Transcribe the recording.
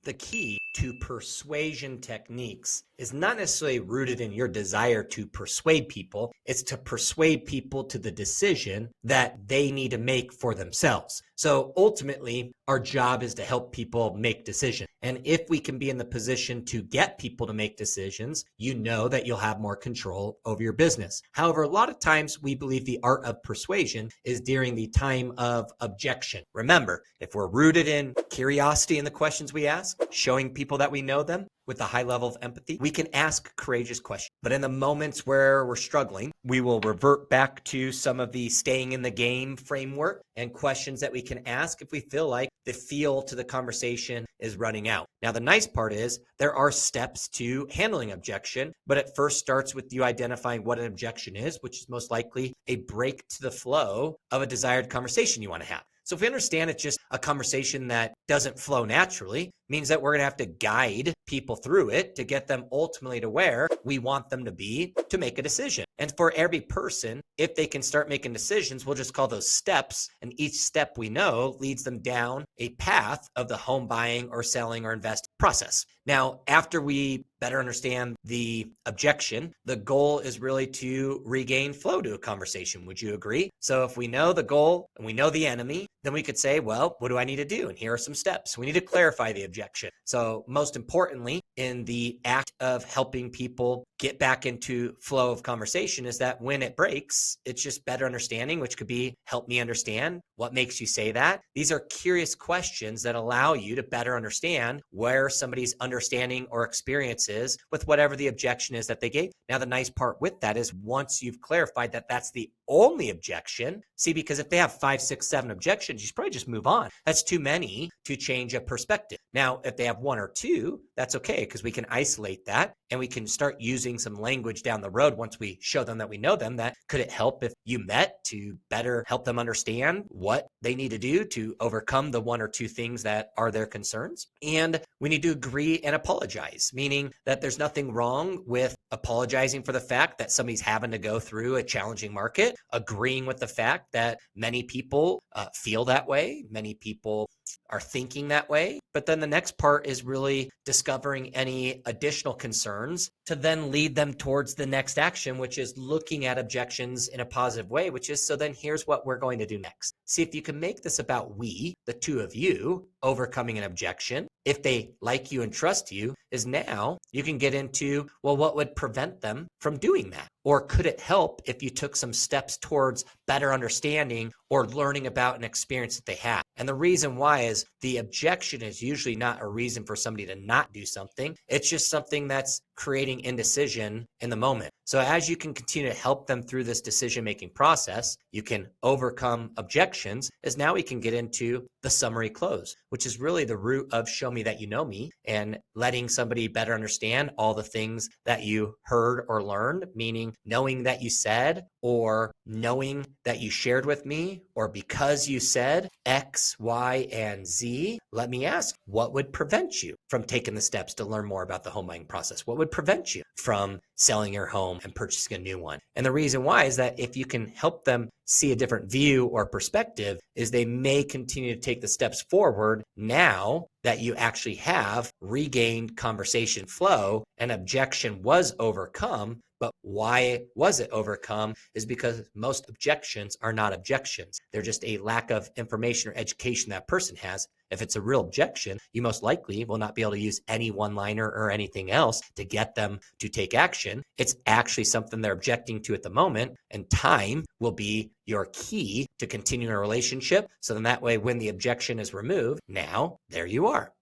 The key to persuasion techniques is not necessarily rooted in your desire to persuade people. It's to persuade people to the decision that they need to make for themselves. So ultimately, our job is to help people make decisions. And if we can be in the position to get people to make decisions, you know that you'll have more control over your business. However, a lot of times we believe the art of persuasion is during the time of objection. Remember, if we're rooted in curiosity in the questions we ask, showing people that we know them with a high level of empathy, we can ask courageous questions. But in the moments where we're struggling, we will revert back to some of the staying in the game framework and questions that we can ask if we feel like the feel to the conversation is running out. Now, the nice part is there are steps to handling objection, but it first starts with you identifying what an objection is, which is most likely a break to the flow of a desired conversation you want to have. So if we understand it's just a conversation that doesn't flow naturally, means that we're going to have to guide people through it to get them ultimately to where we want them to be to make a decision. And for every person, if they can start making decisions, we'll just call those steps. And each step we know leads them down a path of the home buying or selling or investing process. Now, after we better understand the objection, the goal is really to regain flow to a conversation. Would you agree? So if we know the goal and we know the enemy, then we could say, well, what do I need to do? And here are some steps. We need to clarify the objection. So most importantly, in the act of helping people get back into flow of conversation is that when it breaks, it's just better understanding, which could be help me understand what makes you say that. These are curious questions that allow you to better understand where somebody's understanding or experience is with whatever the objection is that they gave. Now, the nice part with that is once you've clarified that that's the only objection, see, because if they have 5, 6, 7 objections, you should probably just move on. That's too many to change a perspective. Now, if they have 1 or 2, that's okay, because we can isolate that and we can start using some language down the road once we show them that we know them. That could it help if you met to better help them understand what they need to do to overcome the 1 or 2 things that are their concerns. And we need to agree and apologize, meaning that there's nothing wrong with apologizing for the fact that somebody's having to go through a challenging market, agreeing with the fact that many people feel that way, many people are thinking that way. But then the next part is really discovering any additional concerns to then lead them towards the next action, which is looking at objections in a positive way, which is, so then here's what we're going to do next. See if you can make this about we, the two of you, overcoming an objection. If they like you and trust you, is now you can get into, well, what would prevent them from doing that? Or could it help if you took some steps towards better understanding or learning about an experience that they have? And the reason why is the objection is usually not a reason for somebody to not do something. It's just something that's creating indecision in the moment. So as you can continue to help them through this decision-making process, you can overcome objections, as now we can get into the summary close, which is really the root of show me that you know me and letting somebody better understand all the things that you heard or learned, meaning knowing that you said or knowing that you shared with me, or because you said X, Y, and Z, let me ask, what would prevent you from taking the steps to learn more about the home buying process? What would prevent you from selling your home and purchasing a new one? And the reason why is that if you can help them see a different view or perspective, is they may continue to take the steps forward now that you actually have regained conversation flow and objection was overcome. But why was it overcome is because most objections are not objections. They're just a lack of information or education that person has. If it's a real objection, you most likely will not be able to use any one-liner or anything else to get them to take action. It's actually something they're objecting to at the moment, and time will be your key to continuing a relationship. So then that way, when the objection is removed, now there you are.